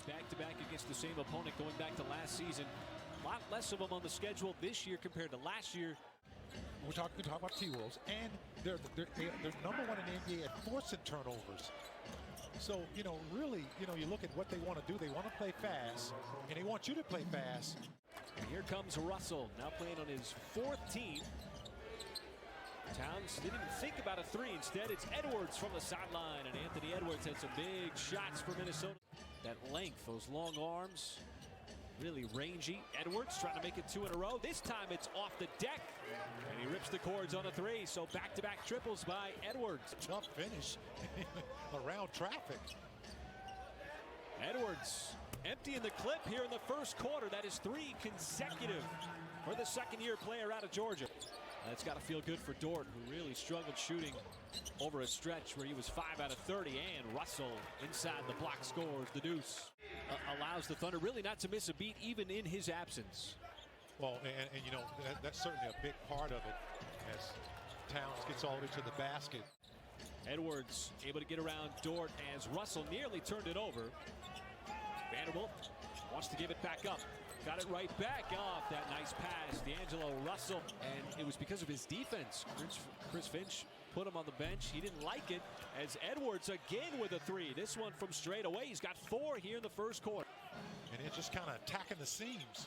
back-to-back against the same opponent going back to last season. A lot less of them on the schedule this year compared to last year. We're talking about T-Wolves, and they're number one in the NBA at forcing turnovers. So, really, you look at what they want to do. They want to play fast, and they want you to play fast. And here comes Russell, now playing on his fourth team. Towns didn't even think about a three. Instead, it's Edwards from the sideline, and Anthony Edwards had some big shots for Minnesota. That length, those long arms, really rangy. Edwards trying to make it two in a row. This time it's off the deck, and he rips the cords on a three. So back-to-back triples by Edwards. Tough finish around traffic. Edwards emptying the clip here in the first quarter. That is 3 consecutive for the second-year player out of Georgia. That's got to feel good for Dort, who really struggled shooting over a stretch where he was 5 out of 30. And Russell inside the block scores the deuce. Allows the Thunder really not to miss a beat even in his absence. Well, and that's certainly a big part of it as Towns gets all the way to the basket. Edwards able to get around Dort as Russell nearly turned it over. Vanderbilt wants to give it back up. Got it right back off that nice pass. D'Angelo Russell, and it was because of his defense. Chris Finch put him on the bench. He didn't like it as Edwards again with a three. This one from straight away. He's got 4 here in the first quarter. And it's just kind of attacking the seams.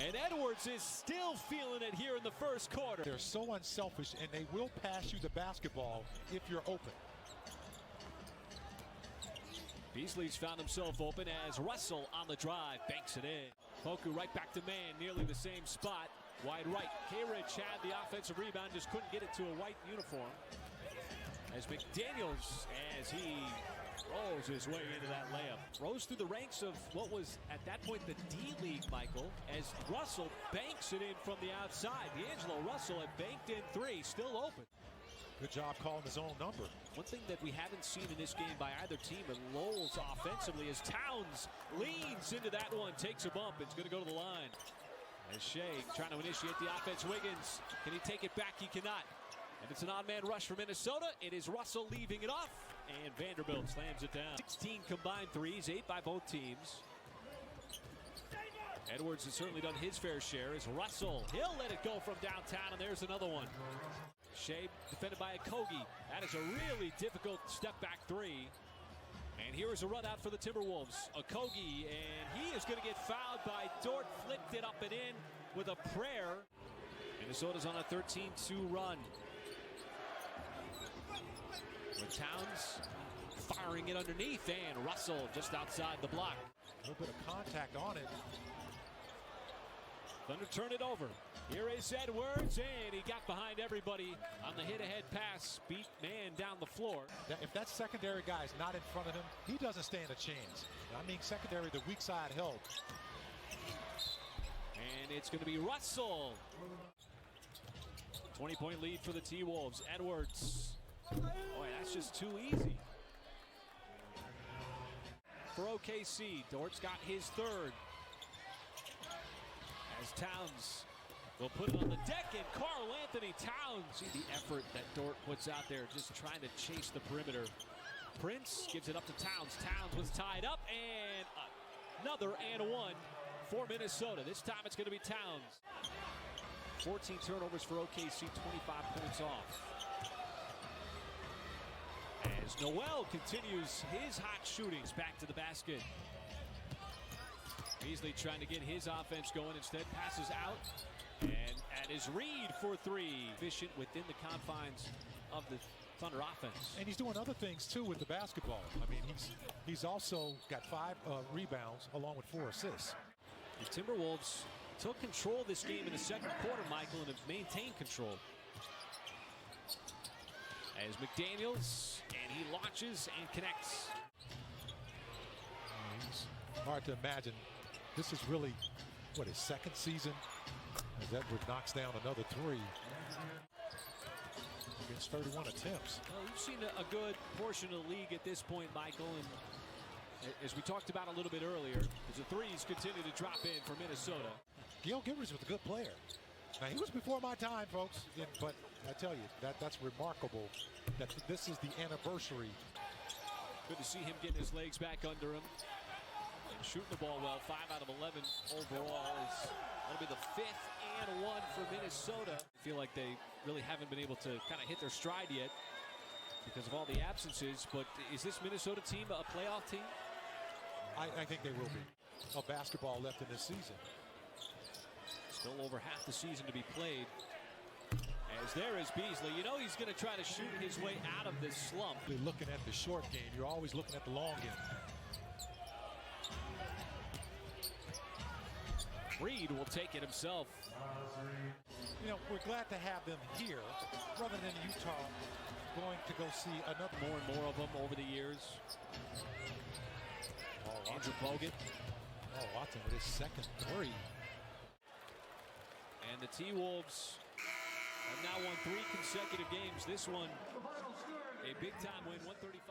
And Edwards is still feeling it here in the first quarter. They're so unselfish, and they will pass you the basketball if you're open. Beasley's found himself open as Russell on the drive banks it in. Poku right back to man, nearly the same spot. Wide right. K-Rich had the offensive rebound, just couldn't get it to a white uniform. As McDaniels, as he rolls his way into that layup. Rose through the ranks of what was at that point the D-League, Michael, as Russell banks it in from the outside. D'Angelo Russell had banked in 3, still open. Good job calling his own number. One thing that we haven't seen in this game by either team, and Lowell's offensively, as Towns leans into that one, takes a bump, it's going to go to the line. As Shea trying to initiate the offense, Wiggins, can he take it back? He cannot. And it's an odd man rush for Minnesota. It is Russell leaving it off, and Vanderbilt slams it down. 16 combined threes, 8 by both teams. Edwards has certainly done his fair share as Russell. He'll let it go from downtown, and there's another one. Shea defended by Okogie. That is a really difficult step-back three. And here is a run out for the Timberwolves. Okogie, and he is going to get fouled by Dort. Flipped it up and in with a prayer. Minnesota's on a 13-2 run. With Towns firing it underneath, and Russell just outside the block. A little bit of contact on it. Thunder turn it over. Here is Edwards, and he got behind everybody on the hit-ahead pass. Beat man down the floor. If that secondary guy is not in front of him, he doesn't stand a chance. I mean, secondary, the weak side help. And it's going to be Russell. 20-point lead for the T-Wolves. Edwards. Boy, that's just too easy. For OKC, Dort's got his third. As Towns will put it on the deck, and Karl Anthony Towns. See the effort that Dort puts out there, just trying to chase the perimeter. Prince gives it up to Towns. Towns was tied up, and another and one for Minnesota. This time it's going to be Towns. 14 turnovers for OKC, 25 points off. As Noel continues his hot shootings back to the basket. Beasley trying to get his offense going, instead passes out, and at his read for 3. Efficient within the confines of the Thunder offense. And he's doing other things too with the basketball. I mean, he's also got 5 rebounds along with 4 assists. The Timberwolves took control of this game in the second quarter, Michael, and have maintained control. As McDaniels, and he launches and connects. It's hard to imagine. This is really, what, his second season? As Edward knocks down another 3. Against 31 attempts. Well, we've seen a good portion of the league at this point, Michael, and as we talked about a little bit earlier, as the threes continue to drop in for Minnesota. Gil Givers was a good player. Now, he was before my time, folks, but I tell you, that's remarkable that this is the anniversary Good to see him getting his legs back under him and shooting the ball well. 5 out of 11 overall. That'll be the 5th and 1 for Minnesota. I feel like they really haven't been able to kind of hit their stride yet because of all the absences. But is this Minnesota team a playoff team? I think they will be. Basketball left in this season. Still over half the season to be played. As there is Beasley. You know he's going to try to shoot his way out of this slump. You're looking at the short game. You're always looking at the long game. Reed will take it himself. You know, we're glad to have them here rather than Utah going to go see another. More and more of them over the years. Andrew Bogut. Watson with his second three. And the T-Wolves have now won 3 consecutive games. This one, a big-time win, 135.